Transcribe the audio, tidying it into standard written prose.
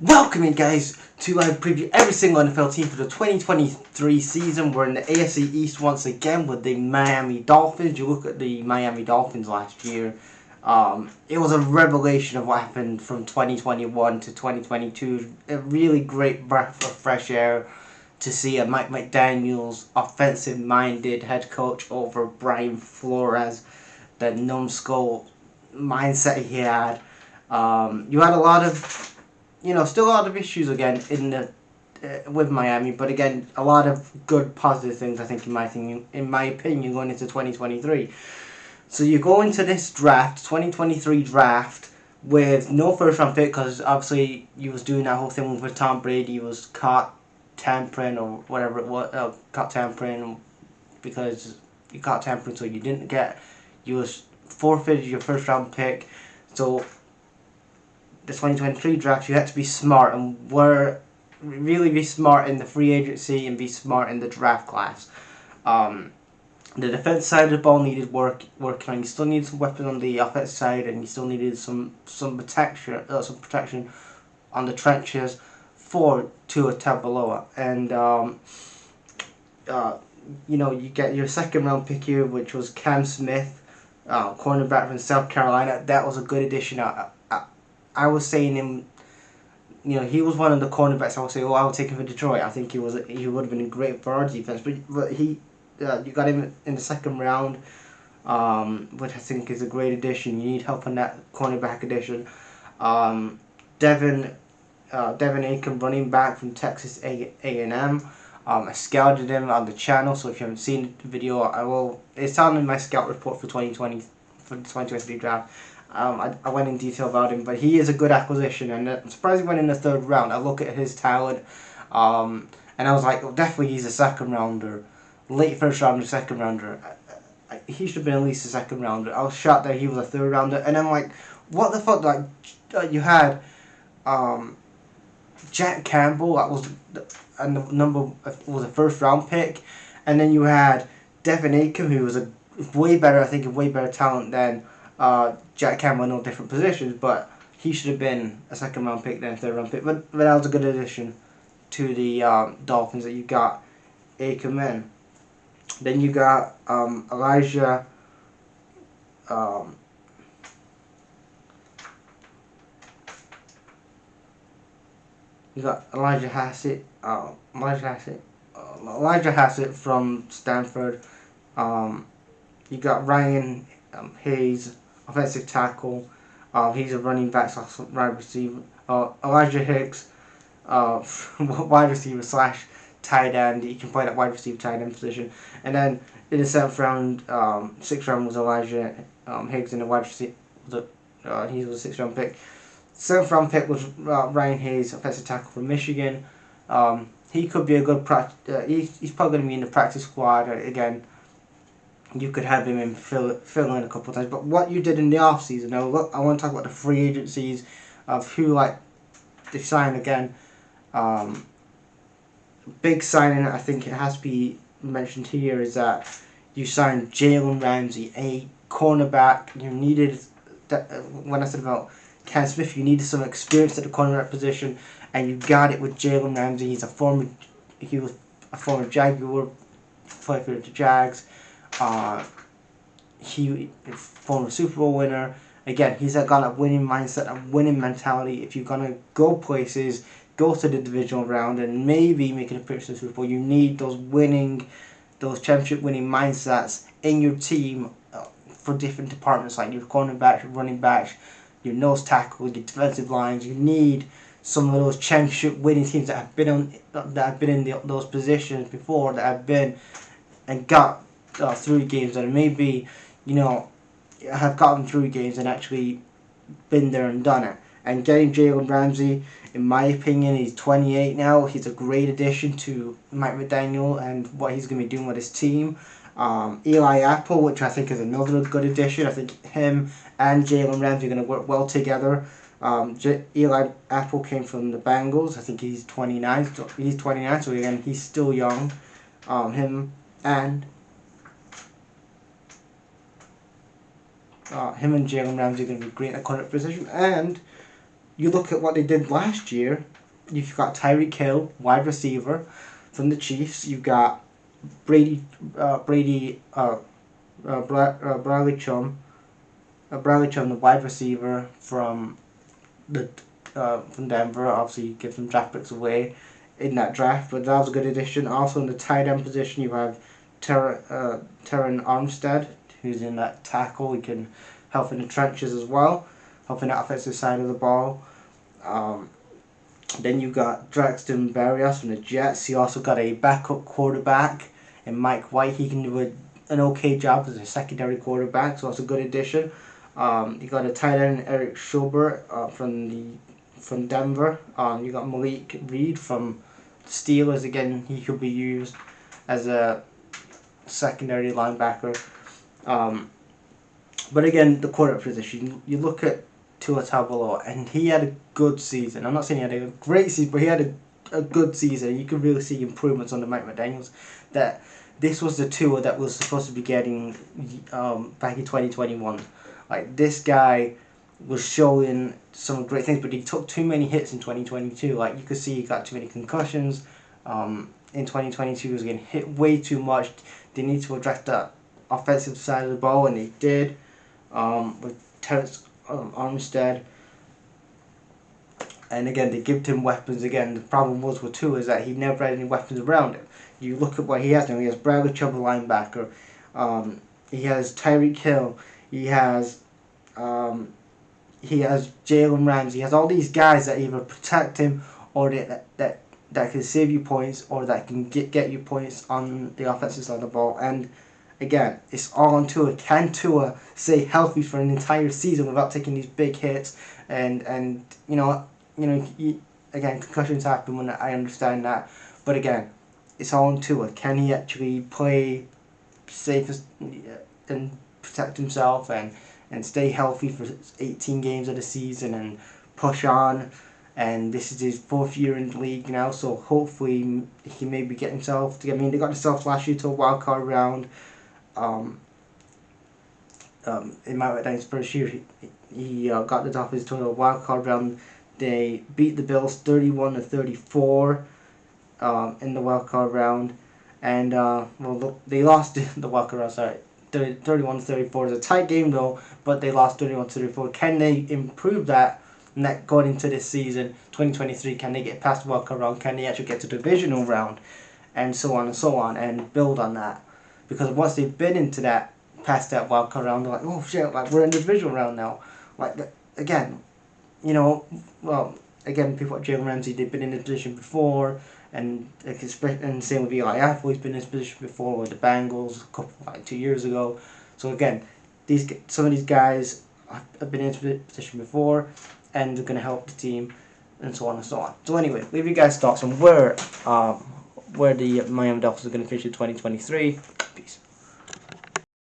Welcome in, guys, to preview every single NFL team for the 2023 season. We're in the AFC East once again with the Miami Dolphins. You look at the Miami Dolphins last year, it was a revelation of what happened from 2021 to 2022. A really great breath of fresh air to see a Mike McDaniel's offensive-minded head coach over Brian Flores, the numbskull mindset he had. You had a lot of still a lot of issues again in the with Miami, but again, a lot of good positive things. I think, in my opinion, going into 2023. So you go into this draft, 2023 draft, with no first round pick because obviously you was doing that whole thing with Tom Brady was caught tampering or whatever it was, caught tampering because you caught tampering, so you was forfeited your first round pick. So the 2023 draft, you had to be smart and really be smart in the free agency and be smart in the draft class. The defense side of the ball needed working on. You still needed some weapons on the offense side, and you still needed some protection on the trenches for Tua Tagovailoa. And you get your second round pick here, which was Cam Smith, cornerback from South Carolina. That was a good addition. I was saying him, he was one of the cornerbacks I would say, I would take him for Detroit. I think he would have been great for our defense. But you got him in the second round, which I think is a great addition. You need help on that cornerback addition. Devon Achane, running back from Texas A&M. I scouted him on the channel, so if you haven't seen the video, it's on in my scout report for 2023 draft. I went in detail about him, but he is a good acquisition, and I'm surprised he went in the third round. I look at his talent, and I was like, definitely he's a second rounder, late first rounder, second rounder. He should have been at least a second rounder. I was shocked that he was a third rounder, and I'm like, what the fuck? You had Jack Campbell, that was was a first round pick, and then you had Devon Achane, who was a way better talent than Jack Campbell in all different positions, but he should have been a second round pick than a third round pick. But that was a good addition to the Dolphins that you got Achane in. Then you got Elijah. You got Elijah Hassett from Stanford. You got Ryan Hayes, offensive tackle. He's a running back / wide receiver. Elijah Hicks, wide receiver / tight end. He can play that wide receiver tight end position. And then in the sixth round was Elijah Higgs, and the wide receiver he was a 6th round pick. 7th round pick was Ryan Hayes, offensive tackle from Michigan. He could be a good he's probably going to be in the practice squad again. You could have him in fill in a couple of times. But what you did in the offseason, now look, I want to talk about the free agencies of who they signed again. Big signing, I think it has to be mentioned here, is that you signed Jalen Ramsey, a cornerback. You needed when I said about Cam Smith, you needed some experience at the cornerback position, and you got it with Jalen Ramsey. He was a former Jaguar, played for the Jags. He former Super Bowl winner. Again, he's got a winning mindset, a winning mentality. If you're gonna go places, go to the divisional round, and maybe make an appearance in the Super Bowl, you need those championship winning mindsets in your team for different departments, like your cornerbacks, your running backs, your nose tackle, your defensive lines. You need some of those championship winning teams that have been in those positions before, that have been and got through games, and maybe have gotten through games and actually been there and done it. And getting Jalen Ramsey, in my opinion, he's 28 now. He's a great addition to Mike McDaniel and what he's going to be doing with his team. Eli Apple, which I think is another good addition. I think him and Jalen Ramsey are going to work well together. Eli Apple came from the Bengals. I think he's 29. So again, he's still young. Him and Jalen Ramsey are going to be great at corner position. And you look at what they did last year. You've got Tyreek Hill, wide receiver from the Chiefs. You've got Bradley Chum, the wide receiver from Denver. Obviously, give some draft picks away in that draft, but that was a good addition. Also, in the tight end position, you have Terran Armstead, who's in that tackle. He can help in the trenches as well, helping the offensive side of the ball. Then you got Braxton Berrios from the Jets. You also got a backup quarterback in Mike White. He can do an okay job as a secondary quarterback, so that's a good addition. You got a tight end Eric Schubert from Denver. You got Malik Reed from Steelers. Again, he could be used as a secondary linebacker. But again, the quarterback position, you look at Tua Tagovailoa, and he had a good season. I'm not saying he had a great season, but he had a good season. You could really see improvements under Mike McDaniels. That this was the Tua that was supposed to be getting back in 2021. Like, this guy was showing some great things, but he took too many hits in 2022. Like, you could see he got too many concussions. In 2022, he was getting hit way too much. They need to address that offensive side of the ball, and they did with Terrence Armstead. And again, they gave him weapons. Again, the problem was with Tua is that he never had any weapons around him. You look at what he has now. He has Bradley Chubb, a linebacker. He has Tyreek Hill. He has Jalen Ramsey. He has all these guys that either protect him or that can save you points or that can get you points on the offensive side of the ball. And again, it's all on Tua. Can Tua stay healthy for an entire season without taking these big hits? And again, concussions happen. When I understand that, but again, it's all on Tua. Can he actually play safe and protect himself and stay healthy for 18 games of the season and push on? And this is his 4th year in the league now, so hopefully he can maybe get himself together. I mean, they got themselves last year to a wild card round. In Matt McDaniel's first year, he got the Dolphins to a wild card round. They beat the Bills 31-34 in the wild card round, and they lost the wild card round. Sorry, 31-34 is a tight game though, but they lost 31-34. Can they improve that? Going into this season, 2023, can they get past the wild card round? Can they actually get to the divisional round, and so on, and build on that? Because once they've been into that, past that wild card round, they're like, oh shit, like we're in the divisional round now. Like again, people like Jalen Ramsey, they've been in this position before, and same with Eli Apple, he's been in this position before with the Bengals a couple 2 years ago. So again, some of these guys have been in this position before, and they're going to help the team, and so on and so on. So anyway, leave your guys' thoughts on where the Miami Dolphins are going to finish in 2023.